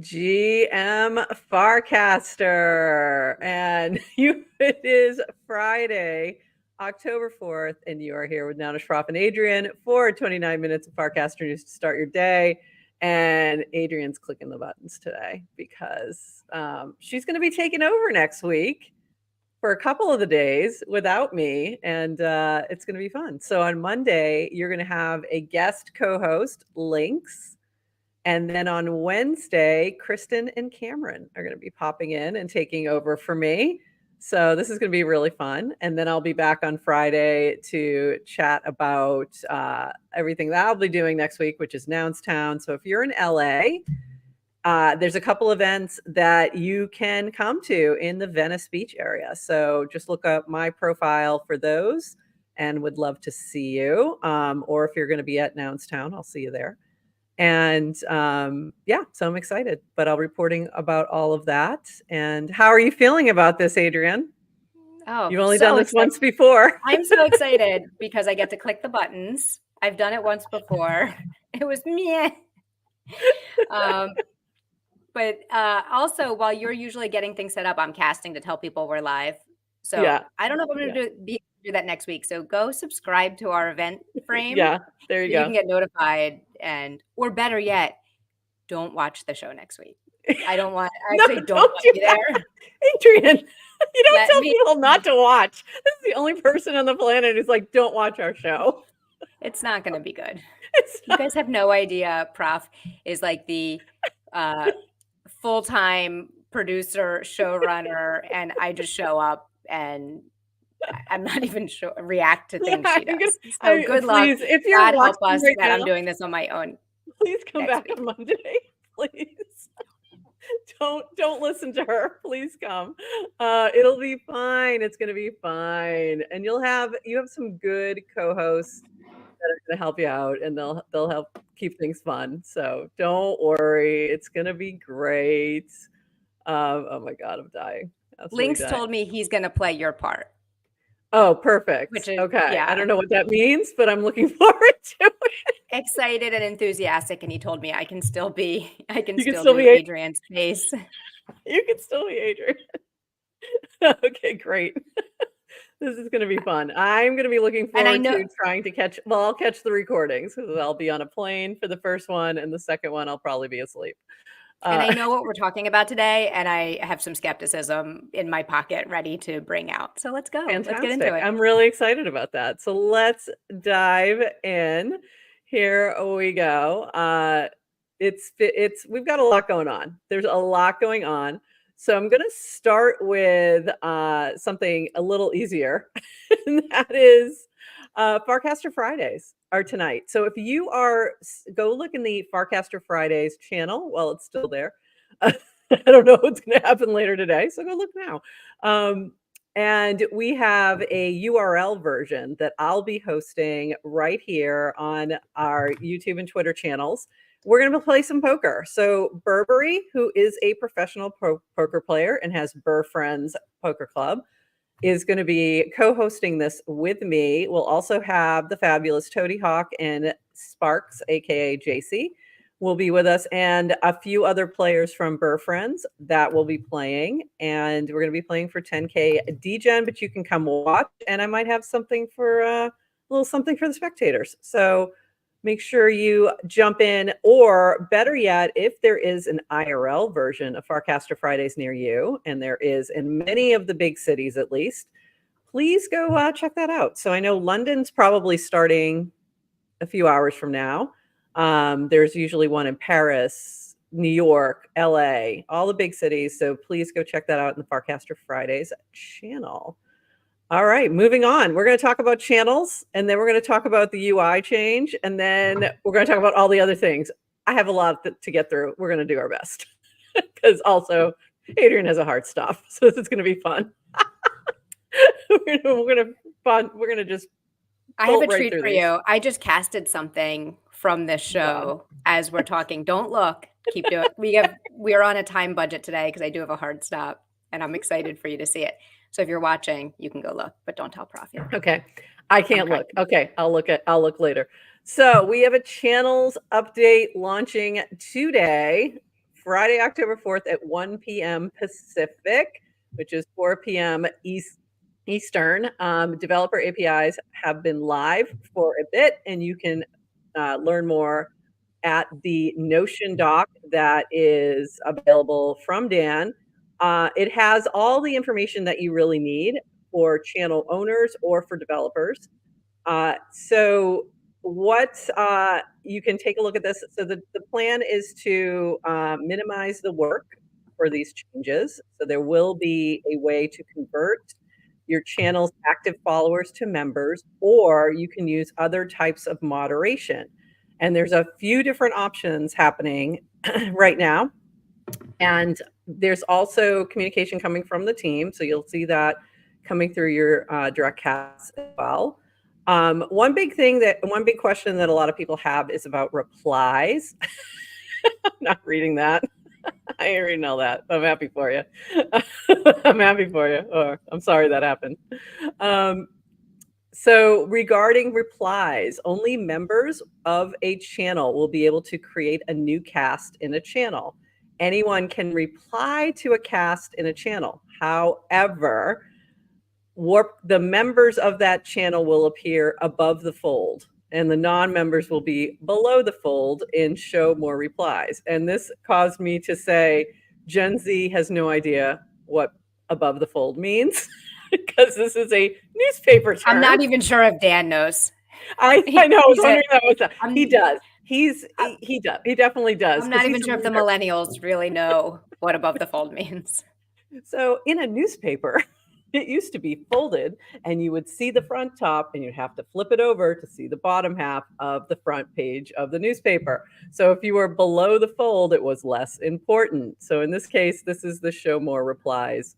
GM Farcaster. And it is Friday, October 4th, and you are here with NounishProf and Adrienne for 29 minutes of Farcaster news to start your day. And Adrienne's clicking the buttons today because she's going to be taking over next week for a couple of the days without me, and it's going to be fun. So on Monday, you're going to have a guest co-host, Lynx. And then on Wednesday, Kristen and Cameron are going to be popping in and taking over for me. So this is going to be really fun. And then I'll be back on Friday to chat about everything that I'll be doing next week, which is Nounstown. So if you're in LA, there's a couple events that you can come to in the Venice Beach area. So just look up my profile for those and would love to see you. Or if you're going to be at Nounstown, I'll see you there. And yeah, so I'm excited, but I'll be reporting about all of that. And how are you feeling about this, Adrienne? Oh, you've only done this once before. I'm so excited because I get to click the buttons. I've done it once before. It was meh. But also, while you're usually getting things set up, I'm casting to tell people we're live. So yeah. I don't know if I'm going to do that next week. So go subscribe to our event frame. Yeah, there you go. You can get notified, or better yet, don't watch the show next week. I don't want. Actually, don't want you there, Adrienne. You don't tell people not to watch. This is the only person on the planet who's like, don't watch our show. It's not going to be good. You guys have no idea. Prof is like the full-time producer, showrunner, and I just show up and I'm not even sure react to things she does. So good luck. If you're God help us right that now, I'm doing this on my own. Please come back on Monday, please. Don't listen to her. Please come. It'll be fine. It's gonna be fine, and you have some good co-hosts that are gonna help you out, and they'll help keep things fun. So don't worry. It's gonna be great. Oh my God, I'm dying. Lynx told me he's gonna play your part. Oh, perfect. Which is, okay. Yeah. I don't know what that means, but I'm looking forward to it. Excited and enthusiastic, and he told me I can still be Adrienne's face. You can still be Adrienne. Okay, great. This is going to be fun. I'm going to be looking forward to trying to catch. Well, I'll catch the recordings because I'll be on a plane for the first one, and the second one I'll probably be asleep. And I know what we're talking about today, and I have some skepticism in my pocket ready to bring out. So let's go. Fantastic. Let's get into it. I'm really excited about that. So let's dive in. Here we go. We've got a lot going on. There's a lot going on. So I'm going to start with something a little easier, and that is Farcaster Fridays are tonight. So if you go look in the Farcaster Fridays channel while it's still there. I don't know what's going to happen later today, so go look now. And we have a URL version that I'll be hosting right here on our YouTube and Twitter channels. We're going to play some poker. So Burberry, who is a professional poker player and has Burr Friends Poker Club, is going to be co-hosting this with me. We'll also have the fabulous Toady Hawk and Sparks, aka JC, will be with us, and a few other players from Burr Friends that will be playing. And we're going to be playing for 10K DGen, but you can come watch, and I might have something for a little something for the spectators. So make sure you jump in, or better yet, if there is an IRL version of Farcaster Fridays near you, and there is in many of the big cities at least, please go check that out. So I know London's probably starting a few hours from now. There's usually one in Paris, New York, LA, all the big cities. So please go check that out in the Farcaster Fridays channel. All right, moving on. We're going to talk about channels, and then we're going to talk about the UI change, and then we're going to talk about all the other things. I have a lot to get through. We're going to do our best because also Adrienne has a hard stop, so this is going to be fun. We're going to just. I have a treat for you. I just casted something from this show as we're talking. Don't look. Keep doing it. We are on a time budget today because I do have a hard stop, and I'm excited for you to see it. So if you're watching, you can go look, but don't tell Prof yet. Okay. I can't look. Okay. I'll look later. So we have a channels update launching today Friday, October 4th at 1 p.m. Pacific, which is 4 p.m. Eastern. Developer APIs have been live for a bit, and you can learn more at the Notion doc that is available from Dan. It has all the information that you really need for channel owners or for developers. So what you can take a look at this. So the plan is to minimize the work for these changes. So there will be a way to convert your channel's active followers to members, or you can use other types of moderation. And there's a few different options happening right now. And there's also communication coming from the team. So you'll see that coming through your direct casts as well. One big question that a lot of people have is about replies. I'm not reading that. I already know that. I'm happy for you. I'm happy for you. Or I'm sorry that happened. So regarding replies, only members of a channel will be able to create a new cast in a channel. Anyone can reply to a cast in a channel. However, the members of that channel will appear above the fold, and the non-members will be below the fold in show more replies. And this caused me to say, Gen Z has no idea what above the fold means because this is a newspaper term. I'm not even sure if Dan knows. I know. I was wondering that was he does. He does. He definitely does. I'm not even sure if the millennials really know what above the fold means. So in a newspaper, it used to be folded and you would see the front top and you'd have to flip it over to see the bottom half of the front page of the newspaper. So if you were below the fold, it was less important. So in this case, this is the show more replies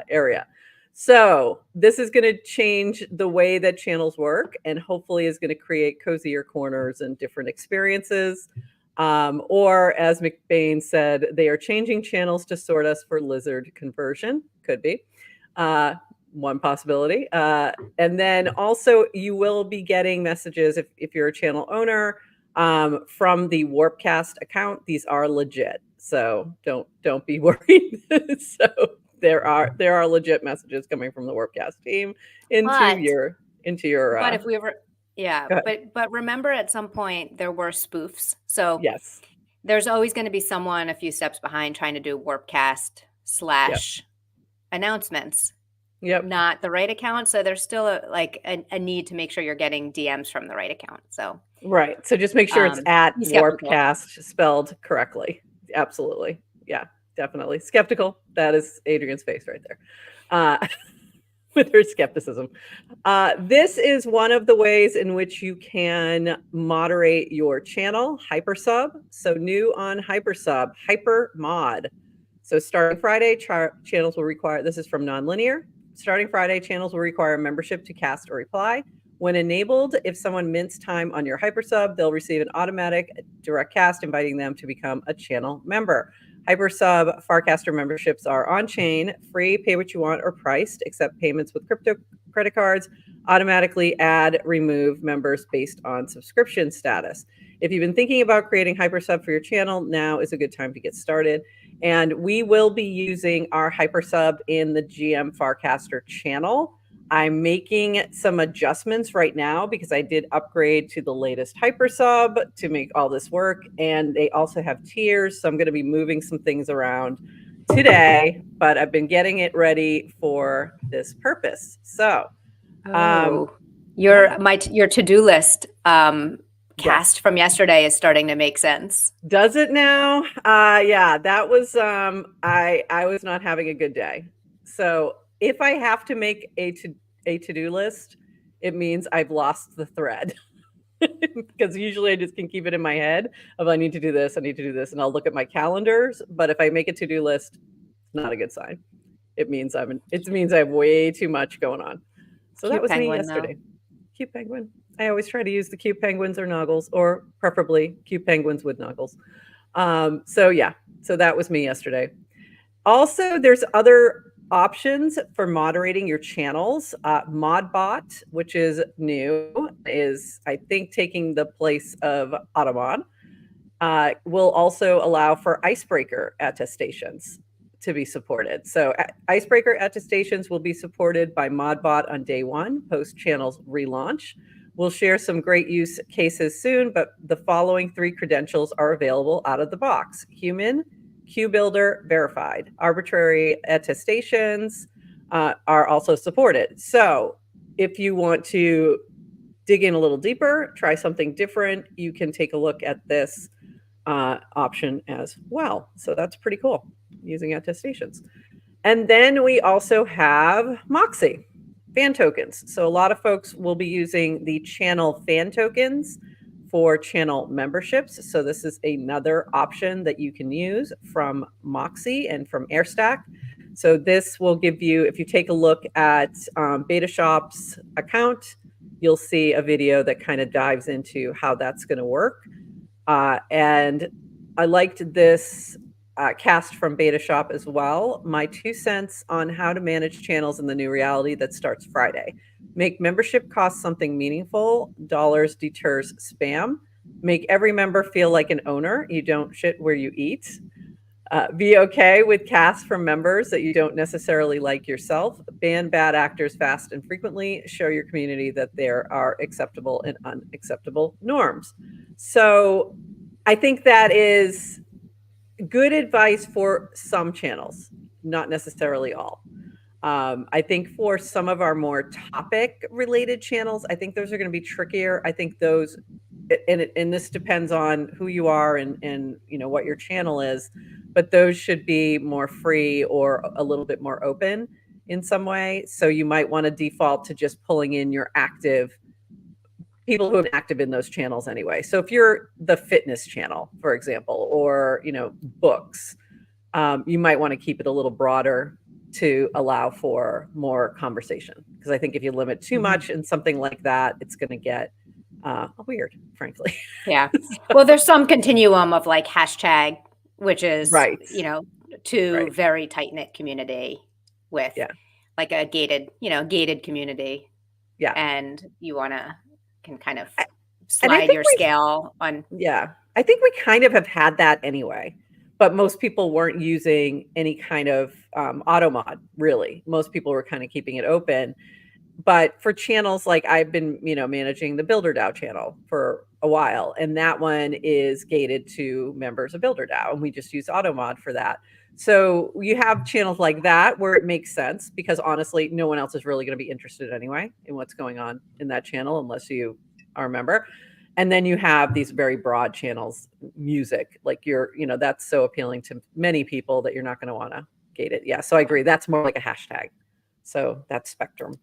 area. So this is going to change the way that channels work and hopefully is going to create cozier corners and different experiences. Or as McBain said, they are changing channels to sort us for lizard conversion. Could be. One possibility. And then also you will be getting messages if you're a channel owner from the Warpcast account. These are legit. So don't be worried. So there are legit messages coming from the Warpcast team into your but if we were but remember at some point there were spoofs. So yes, there's always going to be someone a few steps behind trying to do Warpcast / announcements. Yep. Not the right account. So there's still a need to make sure you're getting DMs from the right account. So right. So just make sure it's at Warpcast spelled correctly. Absolutely. Yeah, definitely. Skeptical. That is Adrienne's face right there. With her skepticism. This is one of the ways in which you can moderate your channel, Hypersub. So new on Hypersub, Hyper Mod. So starting Friday, channels will require, this is from Nonlinear. Starting Friday, channels will require membership to cast or reply. When enabled, if someone mints time on your Hypersub, they'll receive an automatic direct cast inviting them to become a channel member. Hypersub Farcaster memberships are on-chain, free, pay what you want, or priced, accept payments with crypto credit cards, automatically add, remove members based on subscription status. If you've been thinking about creating Hypersub for your channel, now is a good time to get started. And we will be using our Hypersub in the GM Farcaster channel. I'm making some adjustments right now because I did upgrade to the latest Hypersub to make all this work. And they also have tiers. So I'm going to be moving some things around today, but I've been getting it ready for this purpose. So your to-do list cast from yesterday is starting to make sense. Does it now? Yeah, that was I was not having a good day. So if I have to make a to-do list, it means I've lost the thread. Because usually I just can keep it in my head of I need to do this, and I'll look at my calendars. But if I make a to-do list, it's not a good sign. It means I have way too much going on. So that was me yesterday. Cute penguin. I always try to use the cute penguins or noggles, or preferably cute penguins with noggles. So that was me yesterday. Also, there's other options for moderating your channels. Modbot, which is new, is I think taking the place of Automod. will also allow for icebreaker attestations to be supported. So icebreaker attestations will be supported by Modbot on day one, post channel's relaunch. We'll share some great use cases soon, but the following 3 credentials are available out of the box: human, queue builder, verified. Arbitrary attestations are also supported. So if you want to dig in a little deeper, try something different, you can take a look at this option as well. So that's pretty cool, using attestations. And then we also have Moxie fan tokens. So a lot of folks will be using the channel fan tokens for channel memberships. So this is another option that you can use from Moxie and from Airstack. So this will give you, if you take a look at BetaShop's account, you'll see a video that kind of dives into how that's going to work. And I liked this cast from BetaShop as well. My 2 cents on how to manage channels in the new reality that starts Friday. Make membership costs something meaningful. Dollars deters spam. Make every member feel like an owner. You don't shit where you eat. Be okay with casts from members that you don't necessarily like yourself. Ban bad actors fast and frequently. Show your community that there are acceptable and unacceptable norms. So I think that is good advice for some channels, not necessarily all. I think for some of our more topic related channels, I think those are going to be trickier. I think those, and this depends on who you are and you know what your channel is, but those should be more free or a little bit more open in some way. So you might want to default to just pulling in your active people who are active in those channels anyway. So if you're the fitness channel, for example, or you know books, you might want to keep it a little broader to allow for more conversation. Because I think if you limit too much in something like that, it's going to get weird, frankly. Yeah. Well, there's some continuum of like hashtag, which is, Right. you know, to Right. very tight knit community with Yeah. like a gated community. Yeah. And you can kind of And slide your scale on. Yeah. I think we kind of have had that anyway, but most people weren't using any kind of auto mod, really. Most people were kind of keeping it open. But for channels like I've been, you know, managing the Builder DAO channel for a while, and that one is gated to members of Builder DAO, and we just use AutoMod for that. So you have channels like that where it makes sense because honestly, no one else is really going to be interested anyway in what's going on in that channel unless you are a member. And then you have these very broad channels, music, like you know, that's so appealing to many people that you're not going to want to gate it. Yeah. So I agree. That's more like a hashtag. So that's spectrum.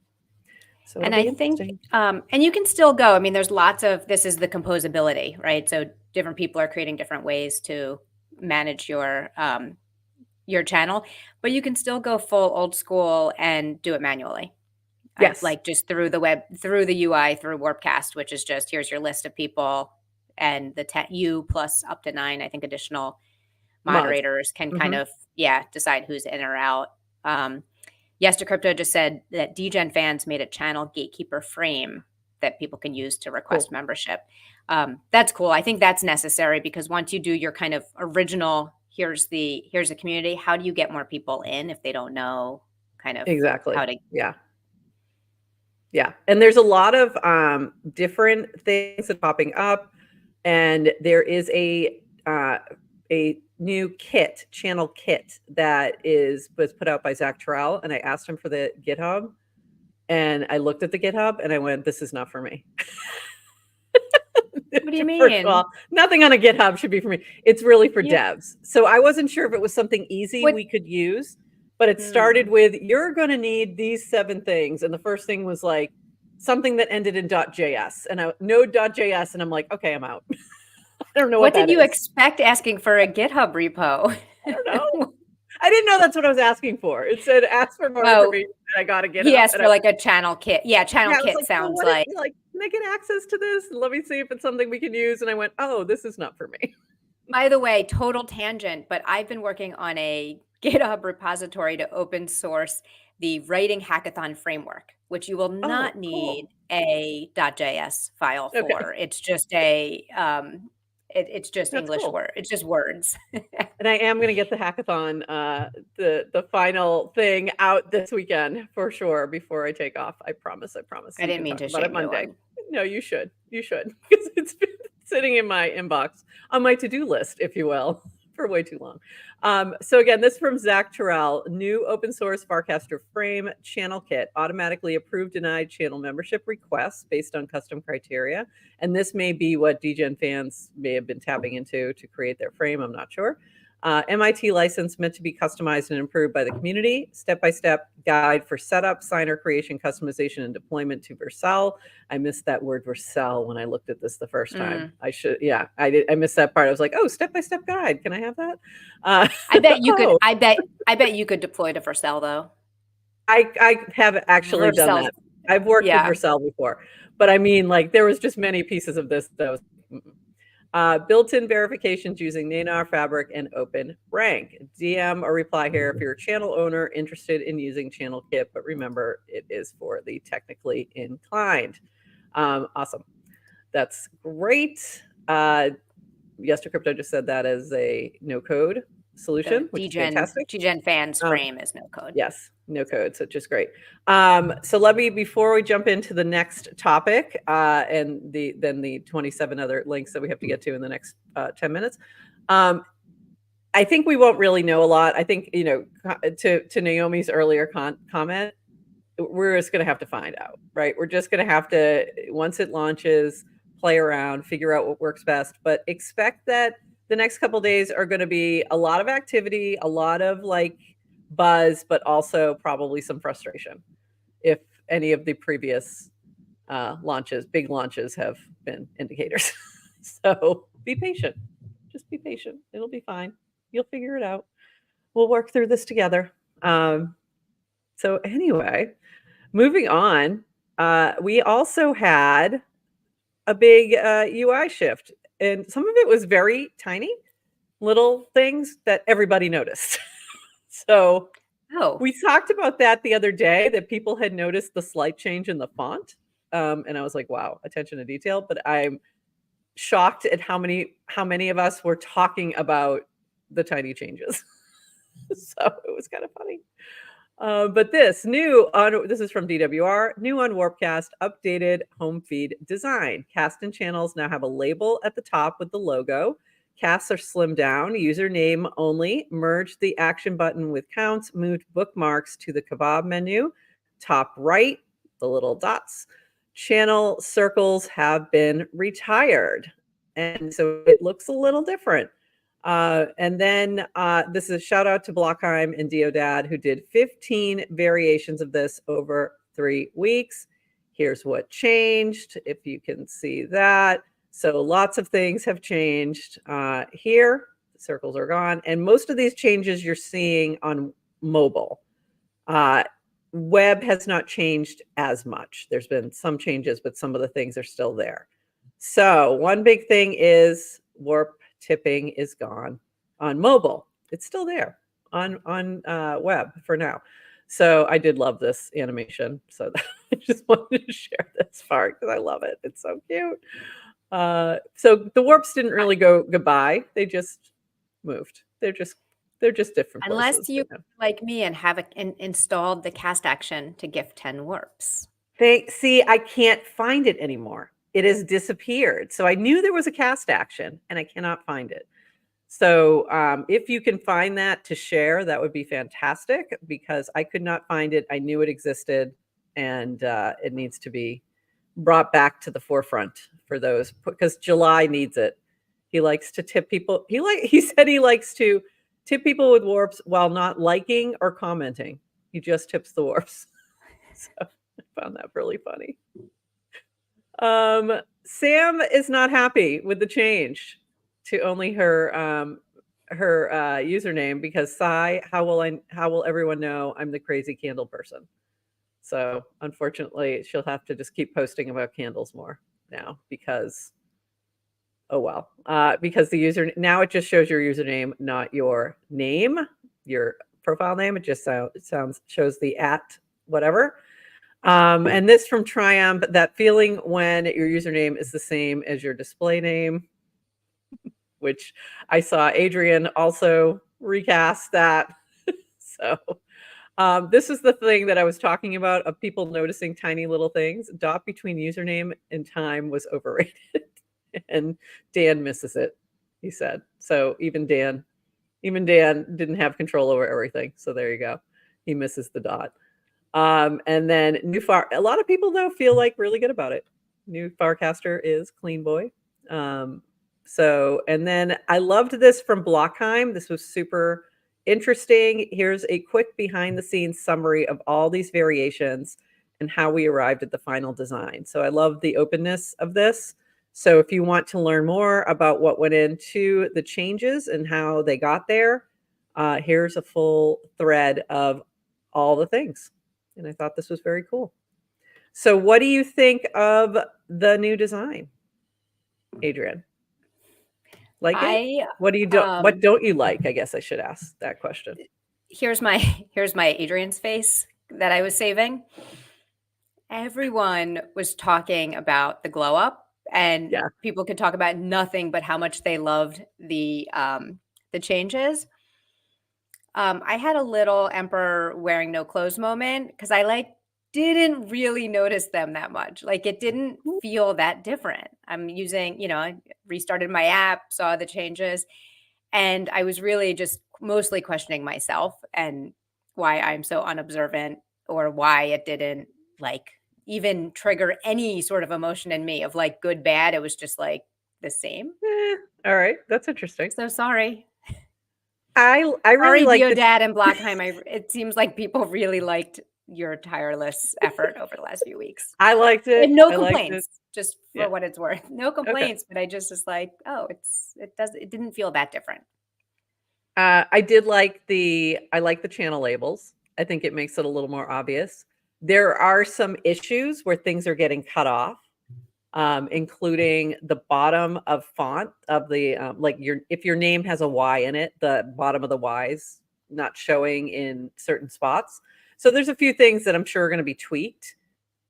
So and I think, and you can still go. I mean, there's lots of, this is the composability, right? So different people are creating different ways to manage your channel, but you can still go full old school and do it manually. Yes. Like just through the web, through the UI, through Warpcast, which is just, here's your list of people and the you plus up to 9, I think, additional moderators can kind of, decide who's in or out. Yes to Crypto just said that DGen fans made a channel gatekeeper frame that people can use to request membership. That's cool. I think that's necessary because once you do your kind of original, here's the community, how do you get more people in if they don't know kind of how to? Yeah. And there's a lot of different things that are popping up, and there is a new channel kit that was put out by Zach Terrell, and I asked him for the GitHub, and I looked at the GitHub and I went, this is not for me. What do you mean? First of all, nothing on a GitHub should be for me. It's really for devs. So I wasn't sure if it was something easy we could use, but it started with, you're going to need these 7 things. And the first thing was like something that ended in .js, and no .js. And I'm like, okay, I'm out. I don't know what did you expect asking for a GitHub repo? I don't know. I didn't know that's what I was asking for. It said, ask for more information. I got to get it. He asked for like a channel kit. Yeah, channel kit sounds like, can I get access to this? Let me see if it's something we can use. And I went, oh, this is not for me. By the way, total tangent, but I've been working on a GitHub repository to open source the writing hackathon framework, which you will not need a .js file for. It's just a It's just That's English cool. word. It's just words. And I am going to get the hackathon, the final thing out this weekend for sure before I take off. I promise. I We didn't can mean talk to about it shame you Monday. on. No, you should. You should, because it's been sitting in my inbox on my to-do list, if you will, for way too long. So again, this from Zach Terrell, new open source Farcaster frame channel kit, automatically approved, denied channel membership requests based on custom criteria. And this may be what DGen fans may have been tapping into to create their frame. I'm not sure. MIT license meant to be customized and improved by the community. Step-by-step guide for setup, signer creation, customization, and deployment to Vercel. I missed that word Vercel when I looked at this the first time. I missed that part. I was like, oh, step-by-step guide. Can I have that? I bet you could. I bet you could deploy to Vercel though. I have actually done that. I've worked with Vercel before, but I mean, like, there was just many pieces of this that was. Built-in verifications using Nanar, Fabric, and Open Rank. DM or reply here if you're a channel owner interested in using Channel Kit, but remember, it is for the technically inclined. Awesome. That's great. Yes to Crypto just said that as a no-code solution, which is fantastic. DGen fans frame is no code. Yes, no code, so just great. So let me, before we jump into the next topic and then the 27 other links that we have to get to in the next 10 minutes, I think we won't really know a lot. I think, to Naomi's earlier comment, we're just going to have to find out, right? We're just going to have to, once it launches, play around, figure out what works best, but expect that the next couple of days are going to be a lot of activity, a lot of like buzz, but also probably some frustration if any of the previous big launches have been indicators. So be patient. Just be patient. It'll be fine. You'll figure it out. We'll work through this together. So anyway, moving on, we also had a big UI shift, and some of it was very tiny little things that everybody noticed. So we talked about that the other day, that people had noticed the slight change in the font. And I was like, wow, attention to detail. But I'm shocked at how many of us were talking about the tiny changes. So it was kind of funny. But this is from DWR, new on Warpcast, updated home feed design. Cast and channels now have a label at the top with the logo. Casts are slimmed down, username only, merged the action button with counts, moved bookmarks to the kebab menu. Top right, the little dots. Channel circles have been retired. And so it looks a little different. And then this is a shout out to Blockheim and Diodad, who did 15 variations of this over 3 weeks. Here's what changed, if you can see that. So lots of things have changed here. The circles are gone. And most of these changes you're seeing on mobile. Web has not changed as much. There's been some changes, but some of the things are still there. So one big thing is warp tipping is gone on mobile. It's still there on web for now. So I did love this animation. So I just wanted to share this part because I love it. It's so cute. So the warps didn't really go goodbye. They just moved. They're just different Unless places. you like me and have installed the cast action to gift 10 warps. See, I can't find it anymore. It has disappeared. So I knew there was a cast action and I cannot find it. So if you can find that to share, that would be fantastic, because I could not find it. I knew it existed, and it needs to be brought back to the forefront for those, because July needs it. He likes to tip people. He said he likes to tip people with warps while not liking or commenting. He just tips the warps. So I found that really funny. Sam is not happy with the change to only her username, because Sai, how will everyone know I'm the crazy candle person? So unfortunately, she'll have to just keep posting about candles more now, because because the user now, it just shows your username, not your name, your profile name. It just shows the @ whatever. And this from Triumph, that feeling when your username is the same as your display name. which I saw Adrienne also recast that. So this is the thing that I was talking about of people noticing tiny little things. Dot between username and time was overrated. And Dan misses it, he said. So even Dan didn't have control over everything. So there you go. He misses the dot. And then a lot of people though feel like really good about it. New Farcaster is clean boy. So, and then I loved this from Blockheim. This was super interesting. Here's a quick behind the scenes summary of all these variations and how we arrived at the final design. So I love the openness of this. So if you want to learn more about what went into the changes and how they got there, here's a full thread of all the things. And I thought this was very cool. So what do you think of the new design, Adrienne? Like it? What don't you like? I guess I should ask that question. Here's my Adrienne's face that I was saving. Everyone was talking about the glow up, and people could talk about nothing but how much they loved the changes. I had a little Emperor wearing no clothes moment because I didn't really notice them that much. Like it didn't feel that different. I'm using, I restarted my app, saw the changes, and I was really just mostly questioning myself and why I'm so unobservant, or why it didn't even trigger any sort of emotion in me of good, bad. It was just the same. All right. That's interesting. So sorry. I really like Dad and Blockheim. It seems like people really liked your tireless effort over the last few weeks. I liked it. And no complaints, just for what it's worth. No complaints, but I just was like, oh, it didn't feel that different. I like the channel labels. I think it makes it a little more obvious. There are some issues where things are getting cut off, including the bottom of font of the if your name has a Y in it, the bottom of the Y's not showing in certain spots. So there's a few things that I'm sure are going to be tweaked,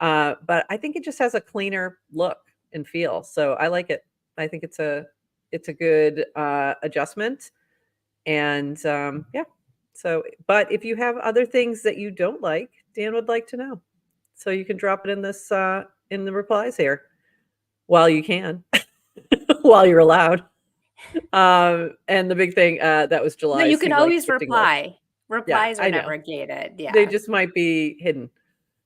but I think it just has a cleaner look and feel. So I like it. I think it's a good adjustment, and yeah. So, but if you have other things that you don't like, Dan would like to know. So you can drop it in this in the replies here while you can, while you're allowed. And the big thing that was July. No, you can always reply. Replies are never gated. Yeah, they just might be hidden.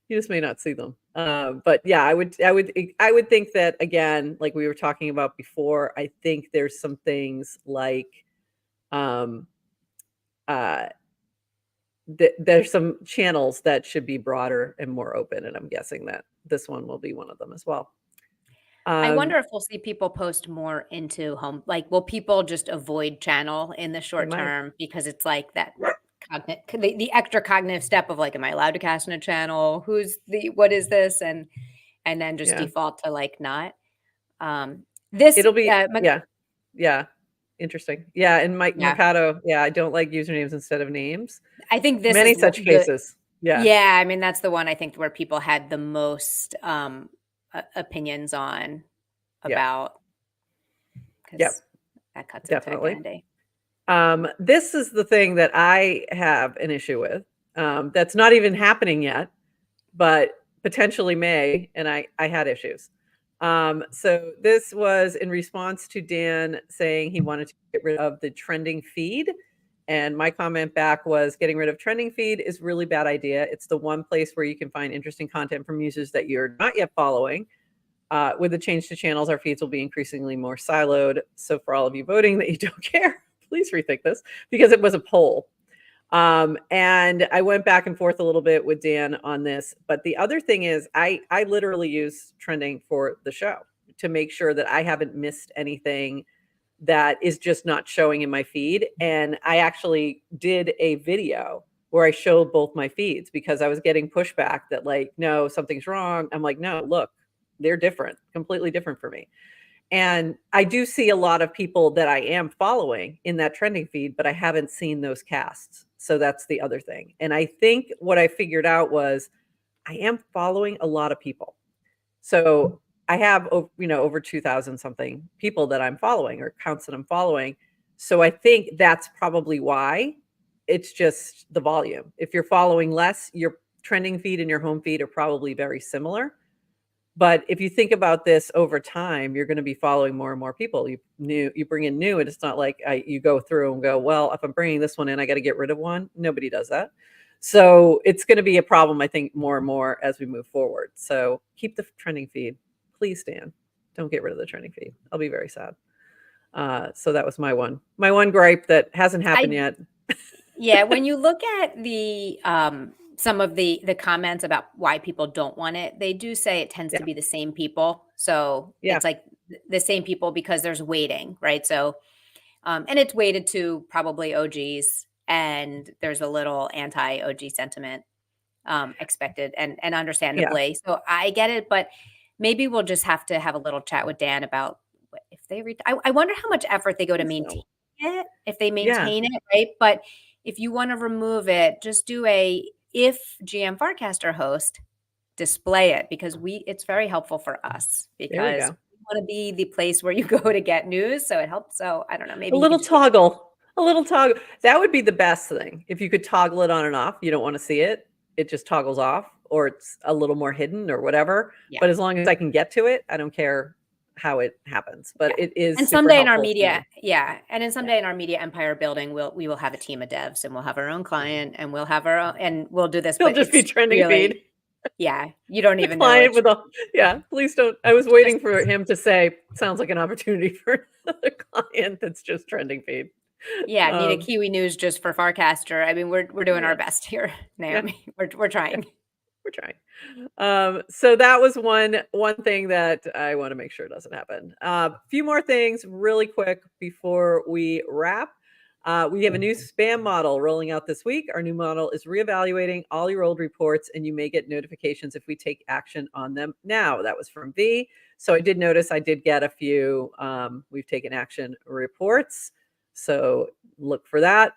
You just may not see them. But yeah, I would think that, again, like we were talking about before, I think there's some things like there's some channels that should be broader and more open, and I'm guessing that this one will be one of them as well. I wonder if we'll see people post more into home. Will people just avoid channel in the short term because it's like that the extra cognitive step of am I allowed to cast in a channel? What is this? And then just default to not. It'll be interesting. Yeah, and Mike Mercado. Yeah, I don't like usernames instead of names. I think this many such cases. Yeah, I mean that's the one I think where people had the most opinions on about. That cuts definitely into handy. This is the thing that I have an issue with. That's not even happening yet, but potentially may, and I had issues. So this was in response to Dan saying he wanted to get rid of the trending feed. And my comment back was, getting rid of trending feed is a really bad idea. It's the one place where you can find interesting content from users that you're not yet following. With the change to channels, our feeds will be increasingly more siloed. So for all of you voting that you don't care, please rethink this, because it was a poll. And I went back and forth a little bit with Dan on this. But the other thing is I literally use trending for the show to make sure that I haven't missed anything that is just not showing in my feed. And I actually did a video where I showed both my feeds because I was getting pushback that no, something's wrong. I'm like, no, look, they're different, completely different for me. And I do see a lot of people that I am following in that trending feed, but I haven't seen those casts. So that's the other thing. And I think what I figured out was I am following a lot of people. So I have, over 2,000 something people that I'm following or accounts that I'm following. So I think that's probably why. It's just the volume. If you're following less, your trending feed and your home feed are probably very similar. But if you think about this over time, you're going to be following more and more people. You bring in new, and it's not like you go through and go, well, if I'm bringing this one in, I got to get rid of one. Nobody does that. So it's going to be a problem, I think, more and more as we move forward. So keep the trending feed, please, Dan. Don't get rid of the trending feed. I'll be very sad. So that was my one gripe that hasn't happened yet. Yeah, when you look at the some of the comments about why people don't want it, they do say it tends to be the same people. So it's like the same people because there's weighting, right? So and it's weighted to probably OGs, and there's a little anti-OG sentiment expected and understandably. So I get it, but maybe we'll just have to have a little chat with Dan about if they I wonder how much effort they go to maintain it, if they maintain it, right? But if you want to remove it, just do if GM Farcaster host, display it, because it's very helpful for us, because we want to be the place where you go to get news. So it helps. So I don't know, maybe a little toggle. That would be the best thing. If you could toggle it on and off, you don't want to see it. It just toggles off, or it's a little more hidden or whatever. But as long as I can get to it, I don't care how it happens. But it is and someday in our media, and in someday in our media empire building, we will have a team of devs, and we'll have our own client, and we'll have our own, and we'll do this. It'll just be trending feed. Yeah, you don't even client know. Please don't. I was waiting for him to say, sounds like an opportunity for another client that's just trending feed. Yeah, need a Kiwi News just for Farcaster. I mean, we're doing our best here, Naomi. We're trying. We're trying. So that was one thing that I want to make sure doesn't happen. A few more things really quick before we wrap. We have a new spam model rolling out this week. Our new model is reevaluating all your old reports, and you may get notifications if we take action on them now. That was from V. So I did notice I did get a few we've taken action reports. So look for that.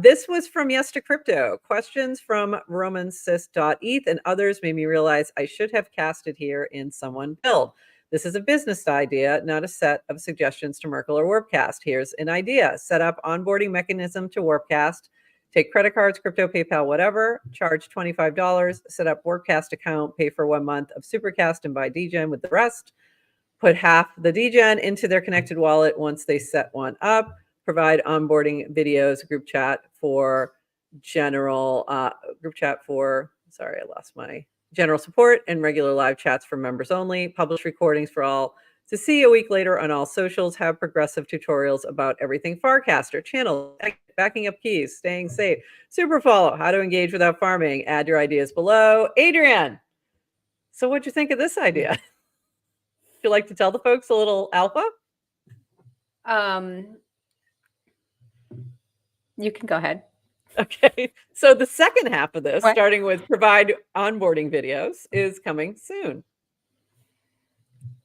This was from Yes to Crypto. Questions from romansis.eth and others made me realize I should have casted here in someone build. This is a business idea, not a set of suggestions to Merkle or Warpcast. Here's an idea. Set up onboarding mechanism to Warpcast. Take credit cards, crypto, PayPal, whatever. Charge $25. Set up Warpcast account. Pay for 1 month of Supercast and buy DGen with the rest. Put half the DGen into their connected wallet once they set one up. Provide onboarding videos, group chat for general general support, and regular live chats for members only. Publish recordings for all to see a week later on all socials. Have progressive tutorials about everything Farcaster, channel, backing up keys, staying safe, super follow, how to engage without farming. Add your ideas below. Adrienne, so what'd you think of this idea? Would you like to tell the folks a little alpha? You can go ahead. Okay, so the second half of this, starting with provide onboarding videos, is coming soon.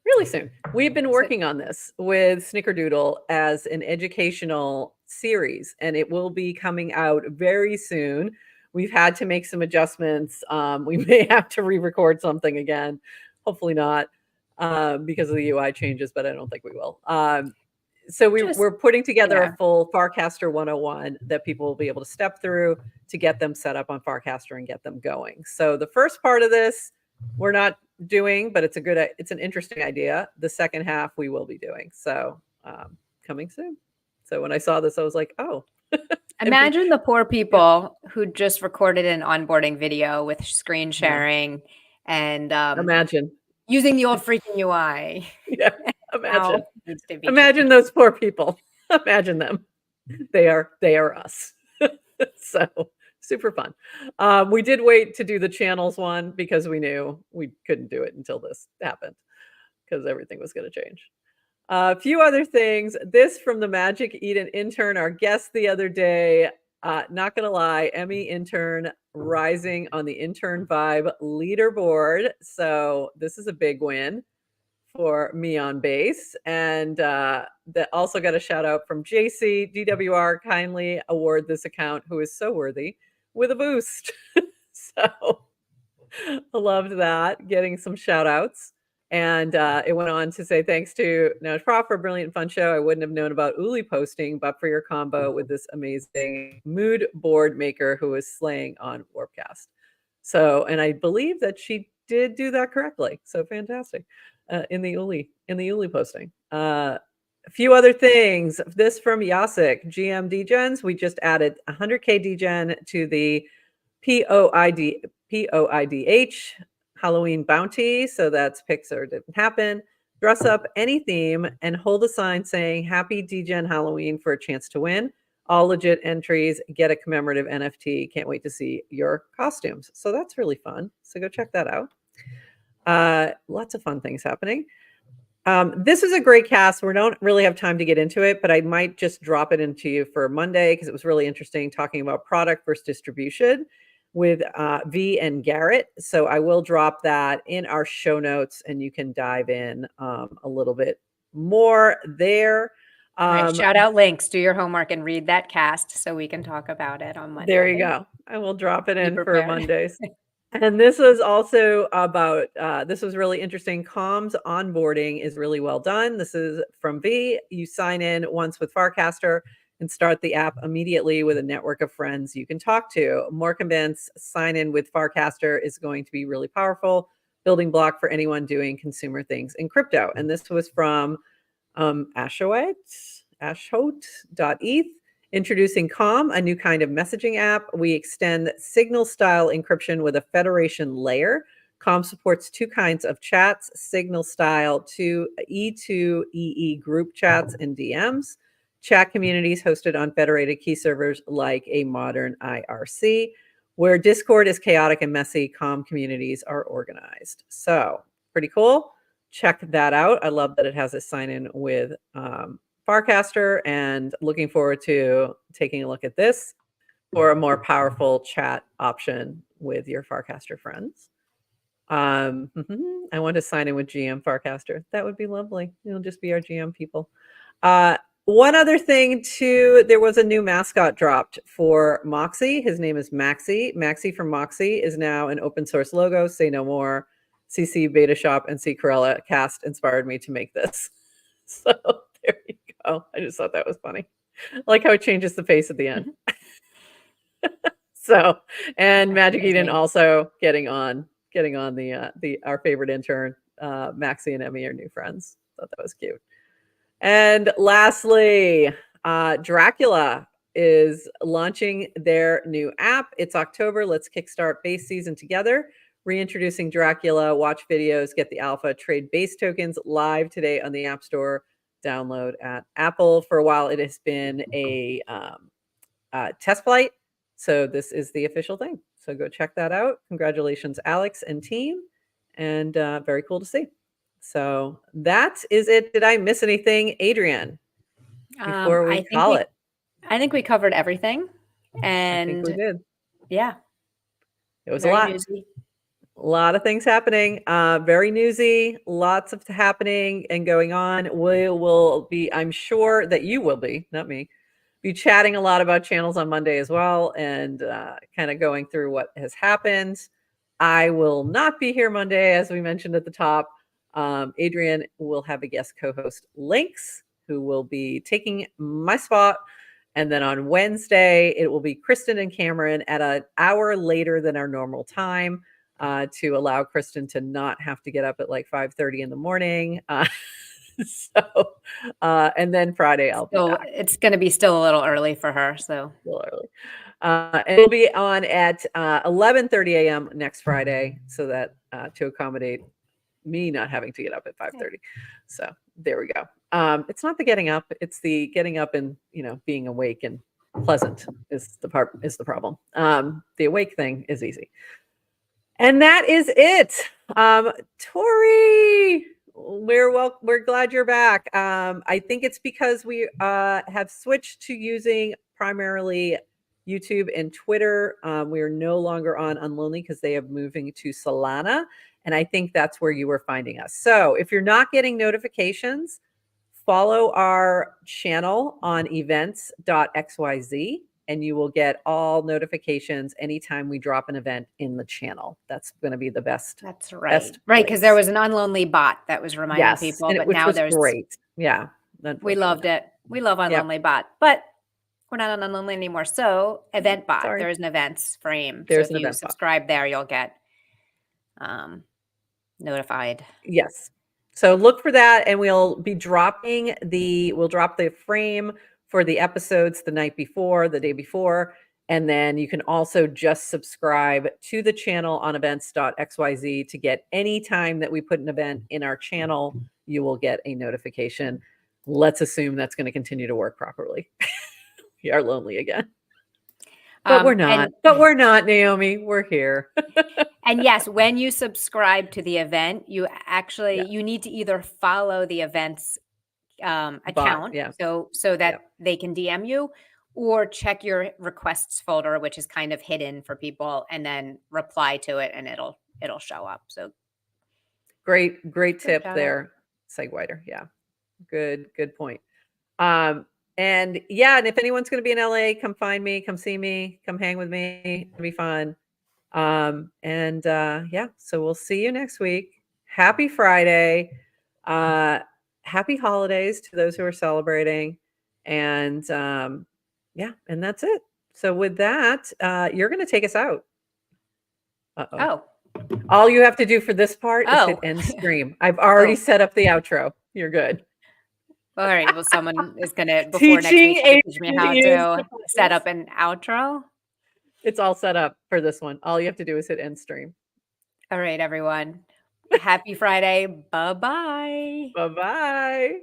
Really soon. We've been working on this with Snickerdoodle as an educational series, and it will be coming out very soon. We've had to make some adjustments. We may have to re-record something again. Hopefully not, because of the UI changes, but I don't think we will. So we're putting together a full Farcaster 101 that people will be able to step through to get them set up on Farcaster and get them going. So the first part of this, we're not doing, but it's an interesting idea. The second half we will be doing. So coming soon. So when I saw this, I was like, oh. Imagine the poor people who just recorded an onboarding video with screen sharing and imagine using the old freaking UI. Yeah. Imagine those poor people. Imagine them. They are us. So super fun. We did wait to do the channels one because we knew we couldn't do it until this happened because everything was going to change. A few other things. This from the Magic Eden intern, our guest the other day. Not going to lie, Emmy intern rising on the intern vibe leaderboard. So this is a big win for me on base. And that also got a shout out from JC. DWR kindly award this account, who is so worthy, with a boost. So I loved that, getting some shout outs. And it went on to say, thanks to NounishProf for a brilliant and fun show. I wouldn't have known about Uli posting, but for your combo with this amazing mood board maker who is slaying on Warpcast. So, and I believe that she did do that correctly. So fantastic in the Uli posting. A few other things. This from Yasik, GM Dgens. We just added 100K Dgen to the POIDH Halloween bounty. So that's picks or didn't happen. Dress up any theme and hold a sign saying Happy Dgen Halloween for a chance to win. All legit entries, get a commemorative NFT. Can't wait to see your costumes. So that's really fun. So go check that out. Lots of fun things happening. This is a great cast. We don't really have time to get into it, but I might just drop it into you for Monday because it was really interesting talking about product versus distribution with V and Garrett. So I will drop that in our show notes and you can dive in a little bit more there. Right, shout out links, do your homework and read that cast so we can talk about it on Monday. There you go. I will drop it in for Mondays. And this was also about, this was really interesting. Comms onboarding is really well done. This is from V. You sign in once with Farcaster and start the app immediately with a network of friends you can talk to. More convinced, sign in with Farcaster is going to be really powerful building block for anyone doing consumer things in crypto. And this was from Ashot.eth. Introducing Calm, a new kind of messaging app. We extend signal-style encryption with a federation layer. Calm supports two kinds of chats, signal-style to E2EE group chats and DMs. Chat communities hosted on federated key servers like a modern IRC. Where Discord is chaotic and messy, Calm communities are organized. So, pretty cool. Check that out. I love that it has a sign-in with Farcaster, and looking forward to taking a look at this for a more powerful chat option with your Farcaster friends. I want to sign in with GM Farcaster. That would be lovely. It'll just be our GM people. One other thing too, there was a new mascot dropped for Moxie. His name is Maxi. Maxi from Moxie is now an open source logo. Say no more. CC Beta Shop and C Corella Cast inspired me to make this. So there you go. I just thought that was funny. I like how it changes the face at the end. So, and Magic Eden also getting on the our favorite intern, Maxie and Emmy are new friends. Thought that was cute. And lastly, Dracula is launching their new app. It's October. Let's kickstart base season together. Reintroducing Dracula, watch videos, get the alpha, trade base tokens live today on the App Store. Download at Apple. For a while, it has been a test flight. So this is the official thing. So go check that out. Congratulations, Alex and team. And very cool to see. So that is it. Did I miss anything, Adrienne, before we call it? I think we covered everything. And I think we did. Yeah. It was a lot. Newsy. A lot of things happening. Very newsy. Lots of happening and going on. We will be, I'm sure that you will be, not me, be chatting a lot about channels on Monday as well and kind of going through what has happened. I will not be here Monday, as we mentioned at the top. Adrienne will have a guest co-host, Lynx, who will be taking my spot. And then on Wednesday, it will be Kristen and Cameron at an hour later than our normal time to allow Kristen to not have to get up at like 5:30 in the morning. And then Friday I'll be back. It's going to be still a little early for her. So still early. And it'll be on at 11:30 a.m. next Friday, so that to accommodate me not having to get up at 5:30. So there we go. It's not the getting up; it's the getting up and being awake and pleasant is the problem. The awake thing is easy, and that is it. Tori, we're glad you're back. I think it's because we have switched to using primarily YouTube and Twitter. We are no longer on Unlonely because they are moving to Solana. And I think that's where you were finding us. So if you're not getting notifications, follow our channel on events.xyz. and you will get all notifications anytime we drop an event in the channel. That's going to be the best. That's right. Best right, because there was an unlonely bot that was reminding people, and but which now was there's great. Yeah. we loved it. We love unlonely bot, but we're not on unlonely anymore. So event bot, Sorry. there is an events frame. There's so an if you event bot. subscribe there, you'll get notified. Yes. So look for that, and we'll drop the frame for the episodes the night before, the day before, and then you can also just subscribe to the channel on events.xyz to get any time that we put an event in our channel, you will get a notification. Let's assume that's going to continue to work properly. We are lonely again. But we're not. But we're not, Naomi. We're here. And yes, when you subscribe to the event, you actually you need to either follow the event's account, so that they can DM you, or check your requests folder, which is kind of hidden for people, and then reply to it, and it'll show up. So great tip there, Segwiter. Yeah, good point. And if anyone's going to be in LA, come find me, come see me, come hang with me. It'll be fun. So we'll see you next week. Happy Friday. Happy holidays to those who are celebrating. And and that's it. So with that, you're going to take us out. Oh. All you have to do for this part is hit end stream. I've already set up the outro. You're good. All right. Well, someone is going to, before next week, teach me how to set up an outro. It's all set up for this one. All you have to do is hit end stream. All right, everyone. Happy Friday. Bye-bye. Bye-bye.